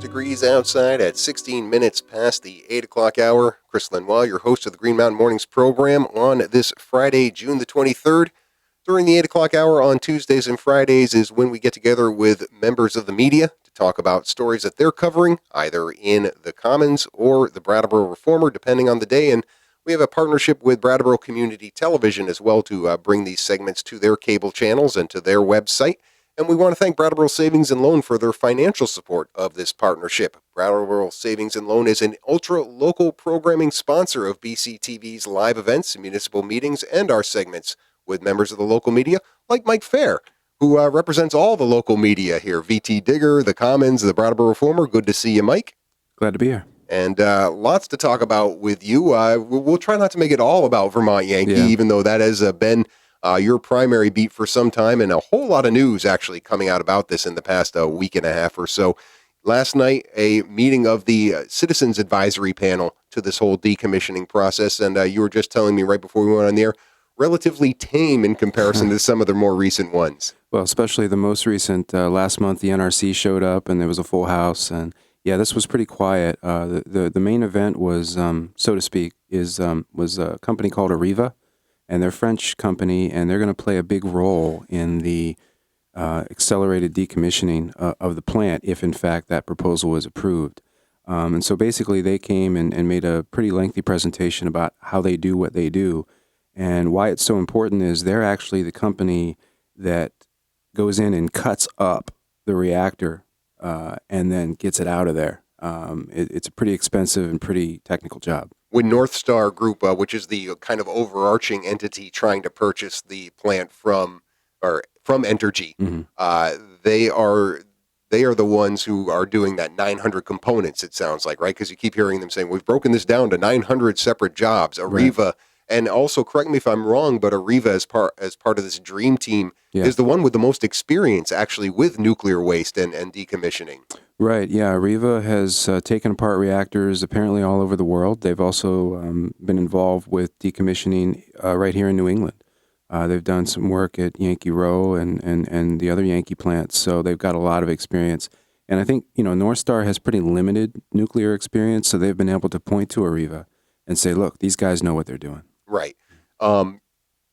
Degrees outside at 16 minutes past the 8 o'clock hour. Chris Lenois, your host of the Green Mountain Mornings program on this Friday, June the 23rd. During the 8 o'clock hour on Tuesdays and Fridays is when we get together with members of the media to talk about stories that they're covering, either in the Commons or the Brattleboro Reformer, depending on the day. And we have a partnership with Brattleboro Community Television as well to bring these segments to their cable channels and to their website. And we want to thank Brattleboro Savings and Loan for their financial support of this partnership. Brattleboro Savings and Loan is an ultra-local programming sponsor of BCTV's live events, municipal meetings, and our segments with members of the local media, like Mike Faher, who represents all the local media here. VTDigger, the Commons, the Brattleboro Reformer. Good to see you, Mike. Glad to be here. And lots to talk about with you. We'll try not to make it all about Vermont Yankee, even though that has been your primary beat for some time, and a whole lot of news actually coming out about this in the past week and a half or so. Last night, a meeting of the Citizens Advisory Panel to this whole decommissioning process, and you were just telling me right before we went on the air, relatively tame in comparison to some of the more recent ones. Well, especially the most recent. Last month, the NRC showed up, and there was a full house, and this was pretty quiet. The main event was, so to speak, was a company called Arriva, and they're a French company, and they're going to play a big role in the accelerated decommissioning of the plant if, in fact, that proposal is approved. And so basically they came and made a pretty lengthy presentation about how they do what they do. And why it's so important is they're actually the company that goes in and cuts up the reactor and then gets it out of there. It's a pretty expensive and pretty technical job. With NorthStar Group, which is the kind of overarching entity trying to purchase the plant from Entergy, they are the ones who are doing that 900 components, it sounds like, right? Because you keep hearing them saying, we've broken this down to 900 separate jobs. Arriva, right. And also, correct me if I'm wrong, but Arriva, as part of this dream team, is the one with the most experience, actually, with nuclear waste and decommissioning. Right, yeah. Arriva has taken apart reactors apparently all over the world. They've also been involved with decommissioning right here in New England. They've done some work at Yankee Row and the other Yankee plants, so they've got a lot of experience. And I think, NorthStar has pretty limited nuclear experience, so they've been able to point to Arriva and say, look, these guys know what they're doing. Right.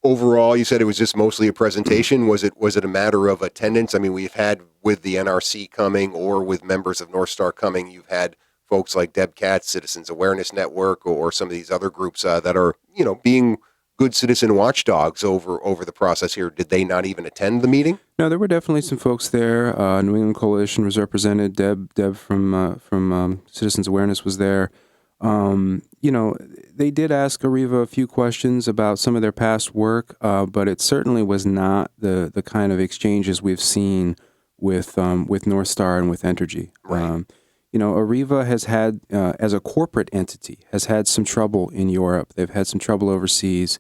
Overall, you said it was just mostly a presentation. Was it a matter of attendance? I mean, we've had with the NRC coming or with members of NorthStar coming, you've had folks like Deb Katz, Citizens Awareness Network, or some of these other groups that are, being good citizen watchdogs over the process here. Did they not even attend the meeting? No, there were definitely some folks there. New England Coalition was represented. Deb from Citizens Awareness was there. They did ask Arriva a few questions about some of their past work, but it certainly was not the kind of exchanges we've seen with NorthStar and with Entergy. Right. Arriva has had, as a corporate entity, has had some trouble in Europe. They've had some trouble overseas,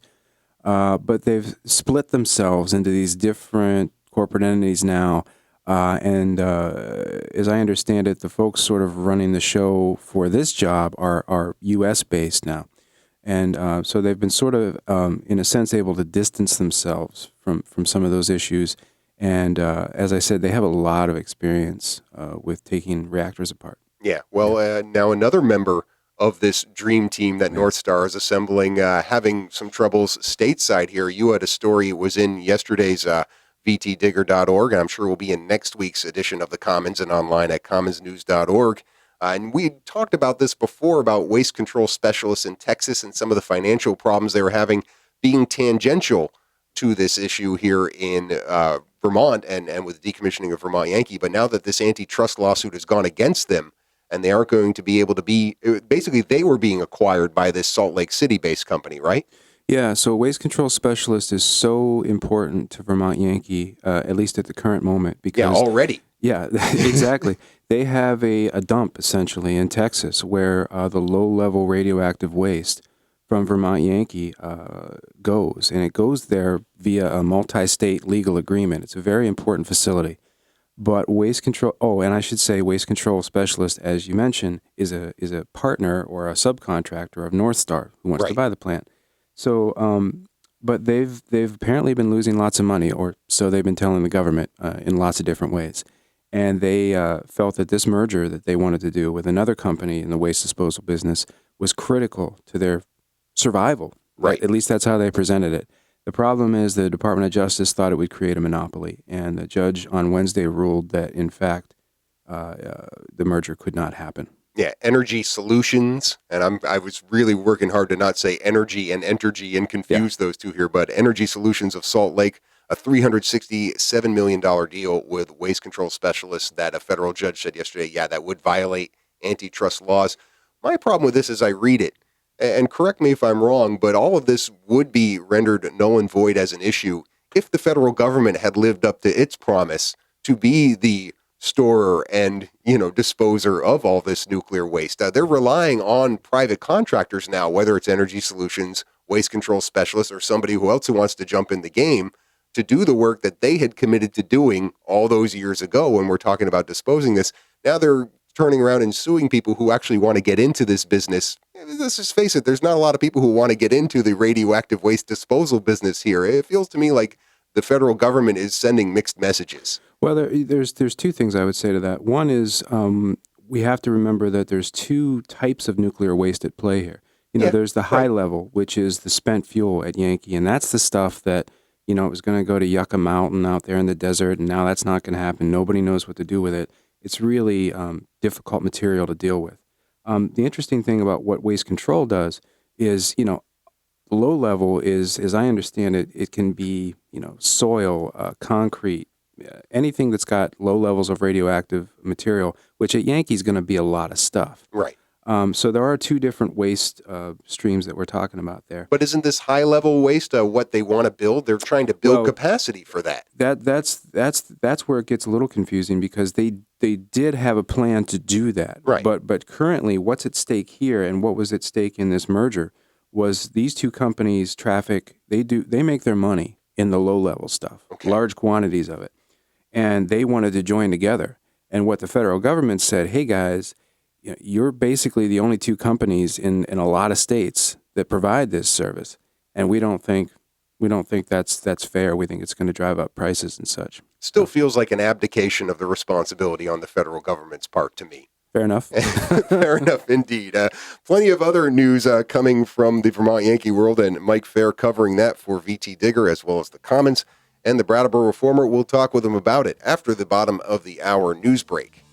but they've split themselves into these different corporate entities now. And as I understand it, the folks sort of running the show for this job are U.S.-based now. And so they've been sort of, in a sense, able to distance themselves from some of those issues. And as I said, they have a lot of experience with taking reactors apart. Yeah. Well, now another member of this dream team that NorthStar is assembling, having some troubles stateside here. You had a story, it was in yesterday's VTDigger.org, and I'm sure will be in next week's edition of the Commons and online at commonsnews.org. And we talked about this before, about waste control specialists in Texas and some of the financial problems they were having being tangential to this issue here in Vermont and with the decommissioning of Vermont Yankee. But now that this antitrust lawsuit has gone against them, and they aren't going to be able to be, basically they were being acquired by this Salt Lake City-based company, right? Yeah, so waste control specialist is so important to Vermont Yankee, at least at the current moment. Because, already. Yeah, exactly. They have a dump essentially in Texas where the low-level radioactive waste from Vermont Yankee goes, and it goes there via a multi-state legal agreement. It's a very important facility. But waste control. Oh, and I should say, waste control specialist, as you mentioned, is a partner or a subcontractor of NorthStar who wants to Right. buy the plant. So, but they've apparently been losing lots of money, or so they've been telling the government in lots of different ways. And they felt that this merger that they wanted to do with another company in the waste disposal business was critical to their survival. Right. At least that's how they presented it. The problem is the Department of Justice thought it would create a monopoly, and the judge on Wednesday ruled that, in fact, the merger could not happen. Yeah, Energy Solutions, and I was really working hard to not say energy and entergy and confuse those two here, but Energy Solutions of Salt Lake, a $367 million deal with waste control specialists that a federal judge said yesterday, yeah, that would violate antitrust laws. My problem with this is I read it, and correct me if I'm wrong, but all of this would be rendered null and void as an issue if the federal government had lived up to its promise to be the storer and disposer of all this nuclear waste. They're relying on private contractors now, whether it's Energy Solutions, waste control specialists, or somebody who else who wants to jump in the game to do the work that they had committed to doing all those years ago when we're talking about disposing this. Now they're turning around and suing people who actually want to get into this business. Let's just face it, there's not a lot of people who want to get into the radioactive waste disposal business here. It feels to me like the federal government is sending mixed messages. Well, there's two things I would say to that. One is we have to remember that there's two types of nuclear waste at play here. There's the high level, which is the spent fuel at Yankee, and that's the stuff that it was going to go to Yucca Mountain out there in the desert, and now that's not going to happen. Nobody knows what to do with it. It's really difficult material to deal with. The interesting thing about what waste control does is, low level is, as I understand it, it can be, soil, concrete, anything that's got low levels of radioactive material, which at Yankee is going to be a lot of stuff. Right. So there are two different waste streams that we're talking about there. But isn't this high level waste what they want to build? They're trying to build capacity for that. That's where it gets a little confusing because they did have a plan to do that. Right. But currently, what's at stake here and what was at stake in this merger was these two companies, Traffic, they make their money in the low level stuff, large quantities of it, and they wanted to join together. And what the federal government said, hey guys, you're basically the only two companies in a lot of states that provide this service, and we don't think that's fair. We think it's going to drive up prices and such. Still feels like an abdication of the responsibility on the federal government's part to me. Fair enough. Fair enough, indeed. Plenty of other news coming from the Vermont Yankee world, and Mike Faher covering that for VTDigger as well as the Commons and the Brattleboro Reformer. We'll talk with him about it after the bottom of the hour news break.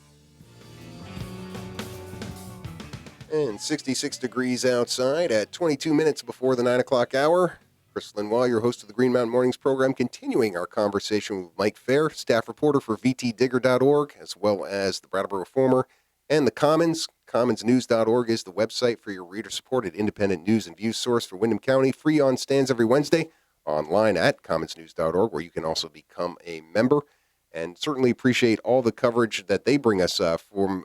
And 66 degrees outside at 22 minutes before the 9 o'clock hour. Chris Lenois, your host of the Green Mountain Mornings program, continuing our conversation with Mike Faher, staff reporter for VTDigger.org, as well as the Brattleboro Reformer and the Commons. Commonsnews.org is the website for your reader-supported independent news and views source for Windham County, free on stands every Wednesday, online at commonsnews.org, where you can also become a member. And certainly appreciate all the coverage that they bring us from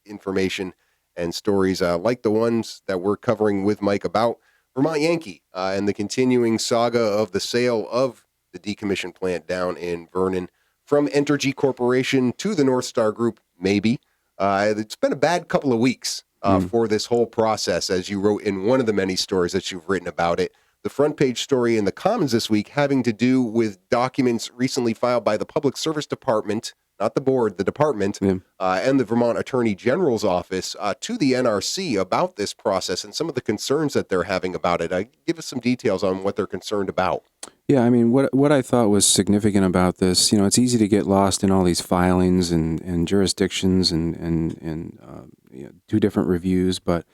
information and stories like the ones that we're covering with Mike about Vermont Yankee and the continuing saga of the sale of the decommissioned plant down in Vernon from Entergy Corporation to the NorthStar Group, maybe. It's been a bad couple of weeks for this whole process, as you wrote in one of the many stories that you've written about it. The front page story in the Commons this week having to do with documents recently filed by the Public Service Department, not the board, the department, and the Vermont Attorney General's office to the NRC about this process and some of the concerns that they're having about it. Give us some details on what they're concerned about. Yeah, I mean, what I thought was significant about this, it's easy to get lost in all these filings and jurisdictions and two different reviews, but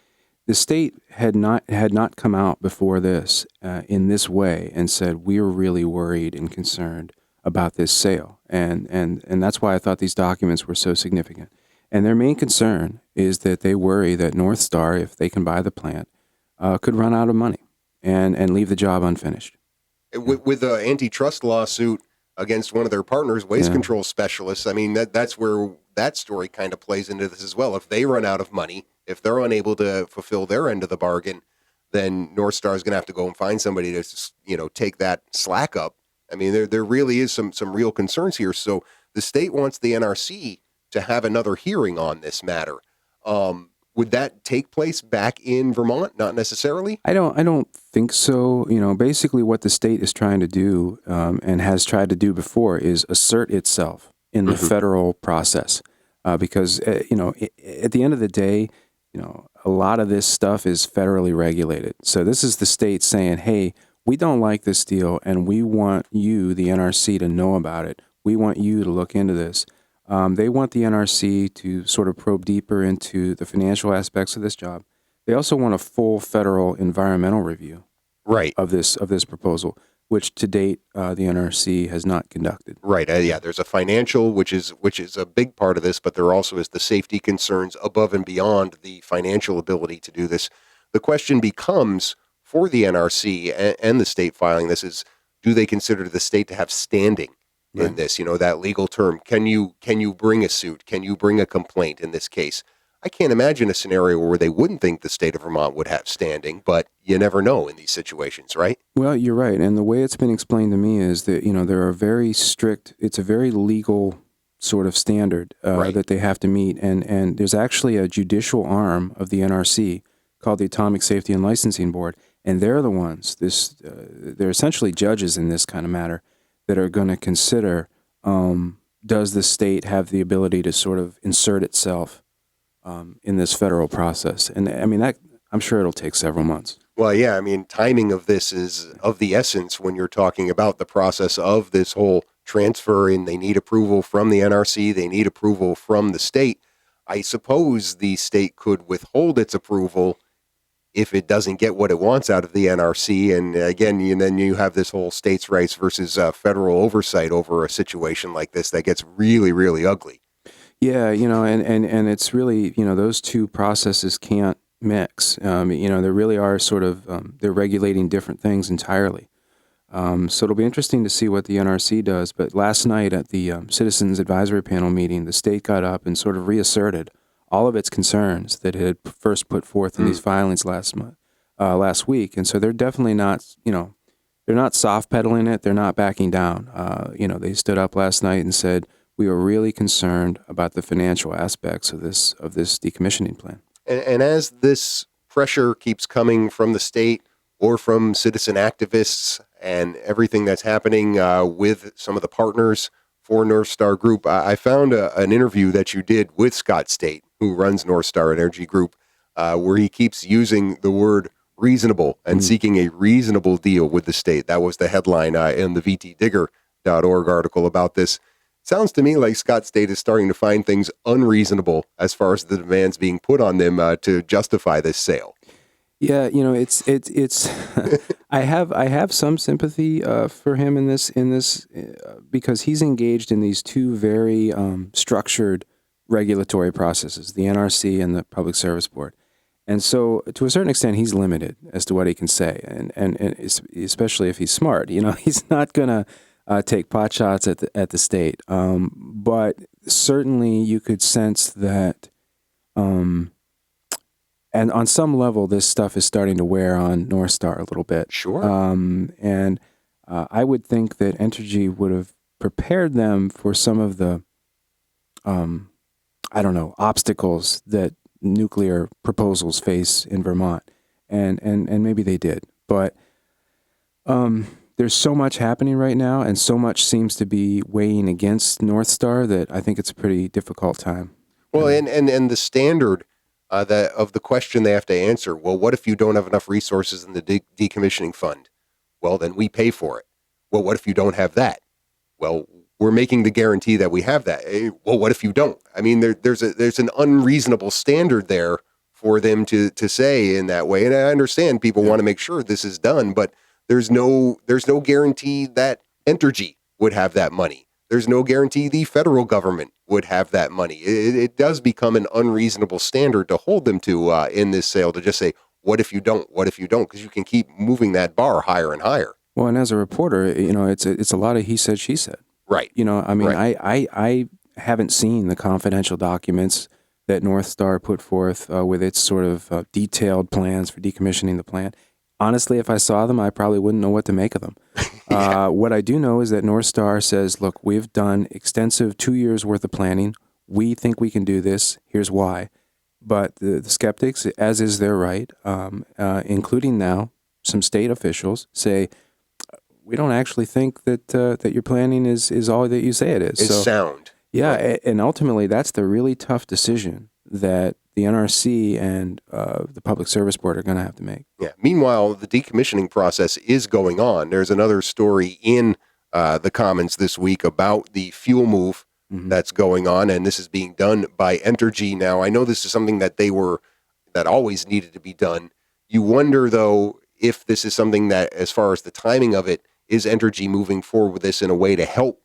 the state had not come out before this in this way and said we're really worried and concerned about this sale, and that's why I thought these documents were so significant. And their main concern is that they worry that NorthStar, if they can buy the plant, could run out of money and leave the job unfinished. With the antitrust lawsuit against one of their partners, waste Yeah. control specialists. I mean, that's where that story kind of plays into this as well. If they run out of money, if they're unable to fulfill their end of the bargain, then NorthStar is going to have to go and find somebody to, take that slack up. I mean, there really is some real concerns here. So the state wants the NRC to have another hearing on this matter. Would that take place back in Vermont? Not necessarily. I don't think so. Basically what the state is trying to do, and has tried to do before, is assert itself in the federal process. Because, at the end of the day, a lot of this stuff is federally regulated. So this is the state saying, hey, we don't like this deal, and we want you, the NRC, to know about it. We want you to look into this. They want the NRC to sort of probe deeper into the financial aspects of this job. They also want a full federal environmental review of this proposal, which to date the NRC has not conducted. Right. Yeah. There's a financial, which is a big part of this, but there also is the safety concerns above and beyond the financial ability to do this. The question becomes for the NRC and the state filing this is, do they consider the state to have standing in this? That legal term. Can you bring a suit? Can you bring a complaint in this case? I can't imagine a scenario where they wouldn't think the state of Vermont would have standing, but you never know in these situations, right? Well, you're right. And the way it's been explained to me is that, there are very strict, it's a very legal sort of standard that they have to meet. And there's actually a judicial arm of the NRC called the Atomic Safety and Licensing Board. And they're the ones, they're essentially judges in this kind of matter that are going to consider, does the state have the ability to sort of insert itself in this federal process? And I mean, I'm sure it'll take several months. Well, yeah, I mean, timing of this is of the essence when you're talking about the process of this whole transfer, and they need approval from the NRC, they need approval from the state. I suppose the state could withhold its approval if it doesn't get what it wants out of the NRC. And again, then you have this whole states' rights versus federal oversight over a situation like this that gets really, really ugly. Yeah, and it's really, those two processes can't mix. They really are sort of, they're regulating different things entirely. So it'll be interesting to see what the NRC does. But last night at the Citizens Advisory Panel meeting, the state got up and sort of reasserted all of its concerns that it had first put forth in these filings last week. And so they're definitely not, they're not soft pedaling it. They're not backing down. They stood up last night and said, we are really concerned about the financial aspects of this decommissioning plan. And as this pressure keeps coming from the state or from citizen activists and everything that's happening with some of the partners for NorthStar Group, I found an interview that you did with Scott State, who runs NorthStar Energy Group, where he keeps using the word reasonable and seeking a reasonable deal with the state. That was the headline in the VTDigger.org article about this. Sounds to me like Scott State is starting to find things unreasonable as far as the demands being put on them to justify this sale. Yeah, it's I have some sympathy for him in this because he's engaged in these two very structured regulatory processes, the NRC and the Public Service Board. And so to a certain extent, he's limited as to what he can say. And especially if he's smart, he's not going to take pot shots at the state. But certainly you could sense that, and on some level, this stuff is starting to wear on NorthStar a little bit. Sure. And I would think that Entergy would have prepared them for some of the, obstacles that nuclear proposals face in Vermont. And maybe they did. But there's so much happening right now, and so much seems to be weighing against NorthStar that I think it's a pretty difficult time. Well, and the standard of the question they have to answer, well, what if you don't have enough resources in the decommissioning fund? Well, then we pay for it. Well, what if you don't have that? Well, we're making the guarantee that we have that. Well, what if you don't? I mean, there's an unreasonable standard there for them to say in that way. And I understand people want to make sure this is done, but there's no guarantee that Entergy would have that money. There's no guarantee the federal government would have that money. It does become an unreasonable standard to hold them to in this sale to just say, what if you don't? What if you don't? Because you can keep moving that bar higher and higher. Well, and as a reporter, it's a lot of he said, she said. Right. You know, I mean, Right. I haven't seen the confidential documents that NorthStar put forth with its sort of detailed plans for decommissioning the plant. Honestly, if I saw them, I probably wouldn't know what to make of them. Yeah. What I do know is that NorthStar says, look, we've done extensive 2 years worth of planning. We think we can do this. Here's why. But the skeptics, as is their right, including now some state officials, say, we don't actually think that that your planning is all that you say it is. It's So sound. yeah, Right. and ultimately that's the really tough decision that the NRC and the Public Service Board are going to have to make. Yeah. Meanwhile, the decommissioning process is going on. There's another story in the Commons this week about the fuel move Mm-hmm. that's going on, and this is being done by Entergy now. I know this is something that that always needed to be done. You wonder, though, if this is something that, as far as the timing of it, is Entergy moving forward with this in a way to help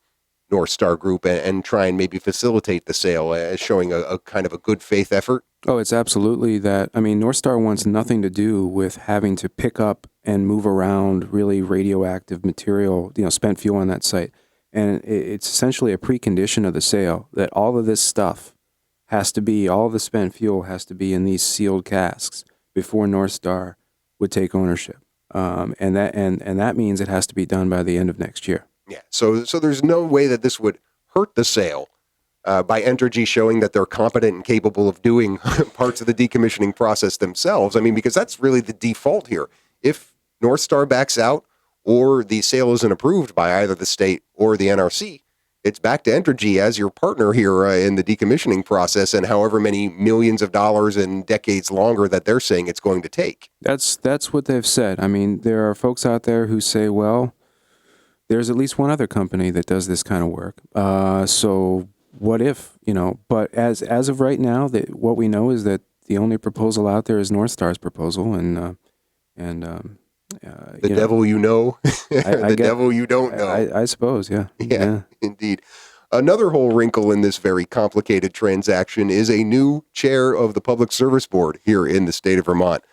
NorthStar Group and try and maybe facilitate the sale, showing a kind of a good faith effort. Oh, it's absolutely that. I mean, NorthStar wants nothing to do with having to pick up and move around really radioactive material, spent fuel on that site. And it's essentially a precondition of the sale that all of this stuff all of the spent fuel has to be in these sealed casks before NorthStar would take ownership. And that means it has to be done by the end of next year. Yeah. So there's no way that this would hurt the sale by Entergy showing that they're competent and capable of doing parts of the decommissioning process themselves. I mean, because that's really the default here. If NorthStar backs out or the sale isn't approved by either the state or the NRC, it's back to Entergy as your partner here in the decommissioning process, and however many millions of dollars and decades longer that they're saying it's going to take. That's what they've said. I mean, there are folks out there who say, well, there's at least one other company that does this kind of work. So what if, but as of right now, what we know is that the only proposal out there is NorthStar's proposal, and The devil you know, the guess, devil you don't know. I suppose, yeah. Yeah, indeed. Another whole wrinkle in this very complicated transaction is a new chair of the Public Service Board here in the state of Vermont.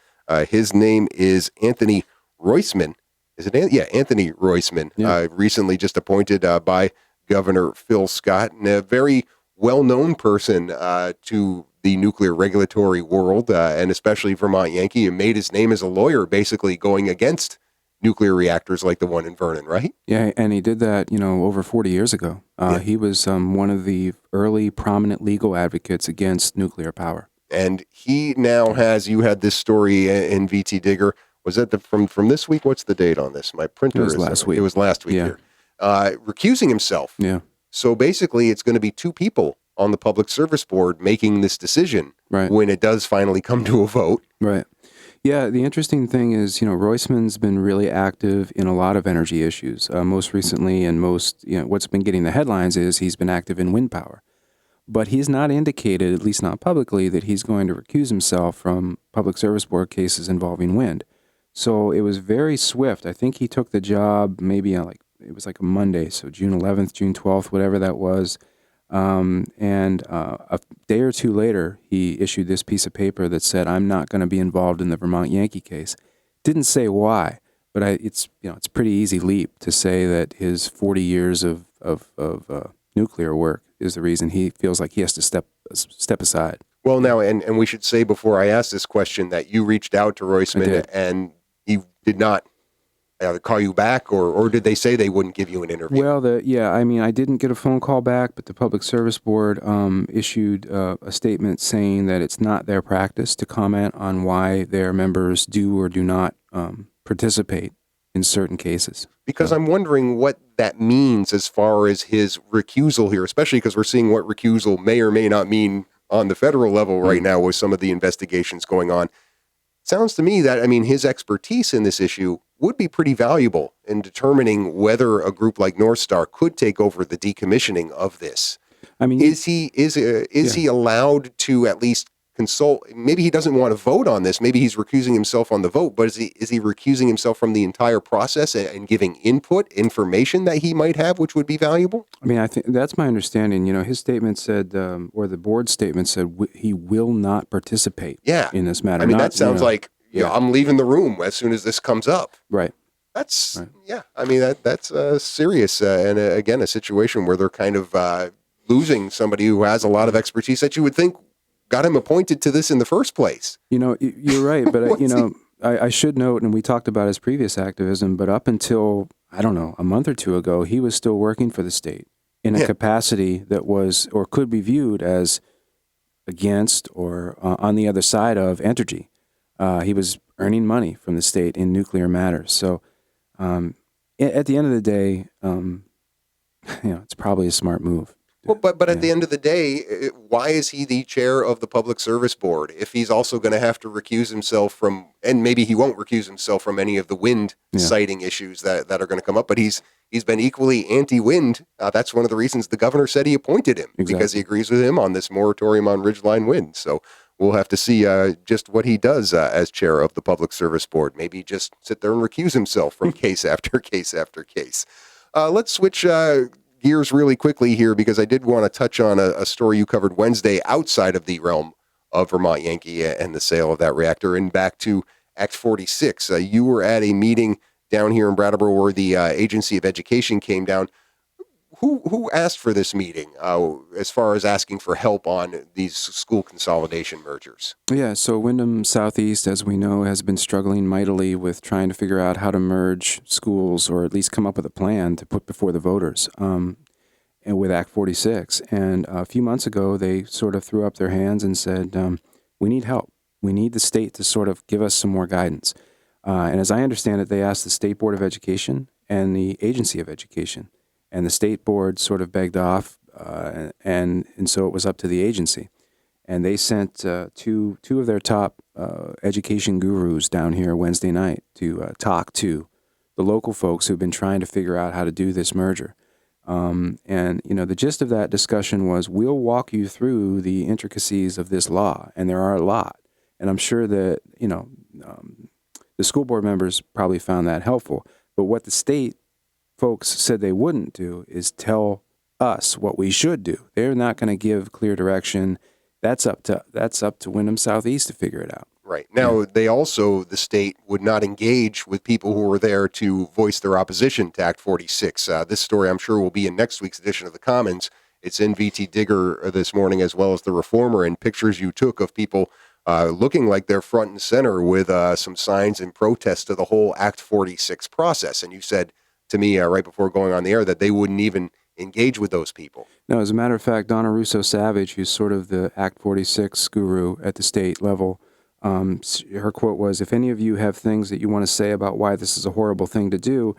His name is Anthony Roisman. Is it? Yeah, Anthony Roisman. Yeah. Recently just appointed by Governor Phil Scott, and a very well-known person to the nuclear regulatory world, and especially Vermont Yankee, and made his name as a lawyer, basically going against nuclear reactors like the one in Vernon, right? Yeah, and he did that, over 40 years ago. Yeah. He was one of the early prominent legal advocates against nuclear power. And he now has, you had this story in VTDigger. Was that from this week? What's the date on this? My printer It was last week. It was last week Yeah. here. Recusing himself. Yeah. So basically, it's going to be two people on the Public Service Board making this decision Right. when it does finally come to a vote. Right. Yeah, the interesting thing is, Roisman's been really active in a lot of energy issues. Most recently, and what's been getting the headlines is he's been active in wind power. But he's not indicated, at least not publicly, that he's going to recuse himself from Public Service Board cases involving wind. So it was very swift. I think he took the job maybe it was like a Monday, so June 11th, June 12th, whatever that was. And a day or two later, he issued this piece of paper that said, "I'm not going to be involved in the Vermont Yankee case." Didn't say why, but it's a pretty easy leap to say that his 40 years of nuclear work is the reason he feels like he has to step aside. Well, now, and we should say before I ask this question that you reached out to Roisman and he did not call you back, or did they say they wouldn't give you an interview? Well, I didn't get a phone call back, but the Public Service Board issued a statement saying that it's not their practice to comment on why their members do or do not participate in certain cases. Because I'm wondering what that means as far as his recusal here, especially because we're seeing what recusal may or may not mean on the federal level right now with some of the investigations going on. Sounds to me that, his expertise in this issue would be pretty valuable in determining whether a group like NorthStar could take over the decommissioning of this. Is he allowed to at least consult? Maybe he doesn't want to vote on this. Maybe he's recusing himself on the vote, but is he recusing himself from the entire process and giving information that he might have, which would be valuable? I think that's my understanding. His statement said, or the board statement said, he will not participate in this matter. That sounds like, I'm leaving the room as soon as this comes up. Right. That's Right. yeah. I mean that's serious, and again, a situation where they're kind of losing somebody who has a lot of expertise that you would think got him appointed to this in the first place. You're right, but What's he- I should note, and we talked about his previous activism, but up until I don't know a month or two ago, he was still working for the state in a Yeah. capacity that was or could be viewed as against or on the other side of Entergy. He was earning money from the state in nuclear matters. So at the end of the day, it's probably a smart move. Well, but at Yeah. the end of the day, why is he the chair of the Public Service Board if he's also going to have to recuse himself from, and maybe he won't recuse himself from any of the wind Yeah. siting issues that are going to come up, but he's been equally anti-wind. That's one of the reasons the governor said he appointed him, because he Exactly. agrees with him on this moratorium on ridgeline wind. So we'll have to see just what he does as chair of the Public Service Board. Maybe just sit there and recuse himself from case after case after case. Let's switch gears really quickly here, because I did want to touch on a story you covered Wednesday outside of the realm of Vermont Yankee and the sale of that reactor, and back to Act 46. You were at a meeting down here in Brattleboro where the Agency of Education came down. Who asked for this meeting as far as asking for help on these school consolidation mergers? Yeah, so Wyndham Southeast, as we know, has been struggling mightily with trying to figure out how to merge schools, or at least come up with a plan to put before the voters, and with Act 46. And a few months ago, they sort of threw up their hands and said, we need help. We need the state to sort of give us some more guidance. And as I understand it, they asked the State Board of Education and the Agency of Education. And the state board sort of begged off, and so it was up to the agency. And they sent two of their top education gurus down here Wednesday night to talk to the local folks who've been trying to figure out how to do this merger. And the gist of that discussion was, we'll walk you through the intricacies of this law, and there are a lot. And I'm sure that the school board members probably found that helpful. But what the state folks said they wouldn't do is tell us what we should do. They're not going to give clear direction. That's up to Wyndham Southeast to figure it out. Right. Now, they also, the state would not engage with people who were there to voice their opposition to Act 46. This story, I'm sure, will be in next week's edition of the Commons. It's in VTDigger this morning, as well as the Reformer, and pictures you took of people looking like they're front and center with some signs in protest to the whole Act 46 process. And you said to me right before going on the air that they wouldn't even engage with those people. No, as a matter of fact, Donna Russo-Savage, who's sort of the Act 46 guru at the state level, her quote was, "If any of you have things that you want to say about why this is a horrible thing to do,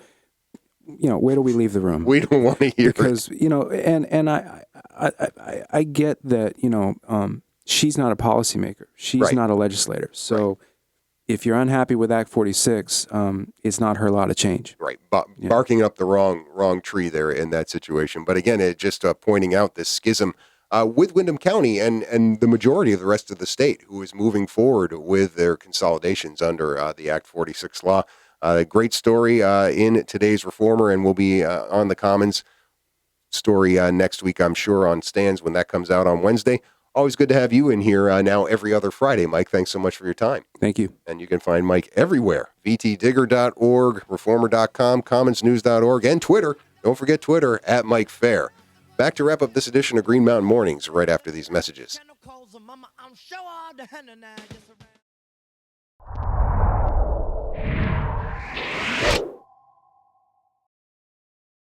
wait till we leave the room." We don't want to hear because it. and I get that she's not a policymaker, she's Right. not a legislator, so. Right. If you're unhappy with Act 46, it's not her law to change. Right. Barking up the wrong tree there in that situation. But again, it just pointing out this schism with Windham County and the majority of the rest of the state, who is moving forward with their consolidations under the Act 46 law. Great story in today's Reformer, and we'll be on the Commons story next week, I'm sure, on stands when that comes out on Wednesday. Always good to have you in here now every other Friday, Mike. Thanks so much for your time. Thank you. And you can find Mike everywhere. VTDigger.org, Reformer.com, CommonsNews.org, and Twitter. Don't forget Twitter, at Mike Faher. Back to wrap up this edition of Green Mountain Mornings right after these messages.